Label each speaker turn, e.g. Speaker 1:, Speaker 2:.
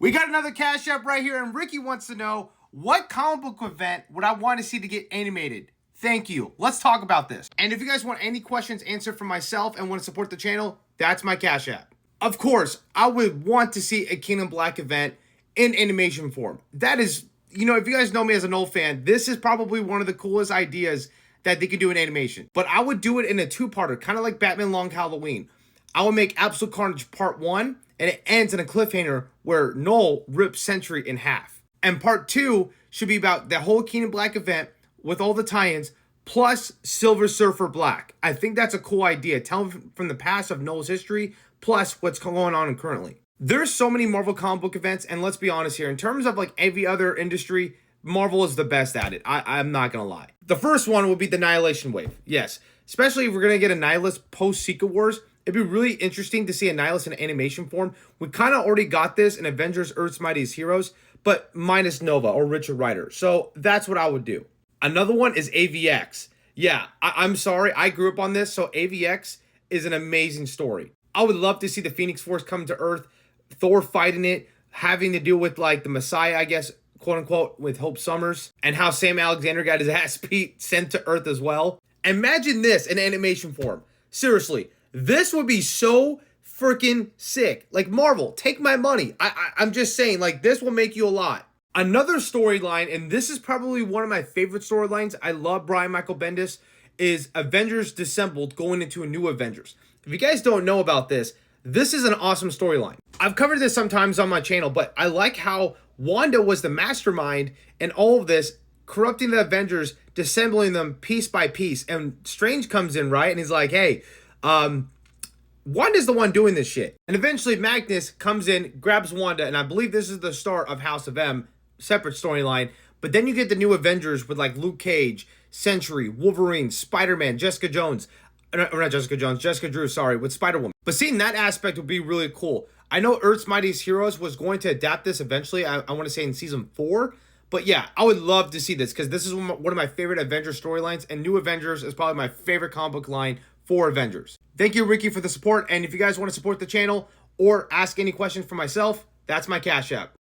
Speaker 1: We got another Cash App right here, and Ricky wants to know, what comic book event would I want to see to get animated? Thank you. Let's talk about this. And if you guys want any questions answered from myself and want to support the channel, that's my Cash App. Of course, I would want to see a King in Black event in animation form. That is, you know, if you guys know me as an old fan, this is probably one of the coolest ideas that they could do in animation. But I would do it in a two-parter, kind of like Batman Long Halloween. I would make Absolute Carnage Part 1, and it ends in a cliffhanger where Knull rips Sentry in half. And Part 2 should be about the whole King in Black event with all the tie-ins, plus Silver Surfer Black. I think that's a cool idea. Tell from the past of Knull's history, plus what's going on currently. There's so many Marvel comic book events, and let's be honest here, in terms of like every other industry, Marvel is the best at it. I'm not gonna lie. The first one will be the Annihilation Wave. Yes, especially if we're gonna get a Nihilist post-Secret Wars. It'd be really interesting to see a Nihilist in animation form. We kind of already got this in Avengers Earth's Mightiest Heroes, but minus Nova or Richard Rider. So that's what I would do. Another one is AVX. Yeah, I'm sorry, I grew up on this, so AVX is an amazing story. I would love to see the Phoenix Force come to Earth, Thor fighting it, having to deal with like the Messiah, I guess, quote unquote, with Hope Summers, and how Sam Alexander got his ass beat sent to Earth as well. Imagine this in animation form. Seriously, this would be so freaking sick. Like, Marvel, take my money. I'm just saying, like, this will make you a lot. Another storyline, and this is probably one of my favorite storylines, I love Brian Michael Bendis, is Avengers Dissembled going into a new Avengers. If you guys don't know about this, this is an awesome storyline. I've covered this sometimes on my channel, but I like how Wanda was the mastermind in all of this, corrupting the Avengers, dissembling them piece by piece, and Strange comes in, right? And he's like, hey, Wanda's the one doing this shit. And eventually Magnus comes in, grabs Wanda, and I believe this is the start of House of M, separate storyline. But then you get the new Avengers with like Luke Cage, Sentry, Wolverine, Spider-Man, Jessica Jones. Or not Jessica Jones, Jessica Drew, sorry, with Spider-Woman. But seeing that aspect would be really cool. I know Earth's Mightiest Heroes was going to adapt this eventually, I want to say in season 4. But yeah, I would love to see this because this is one of my favorite Avengers storylines, and New Avengers is probably my favorite comic book line for Avengers. Thank you, Ricky, for the support, and if you guys want to support the channel or ask any questions for myself, that's my Cash App.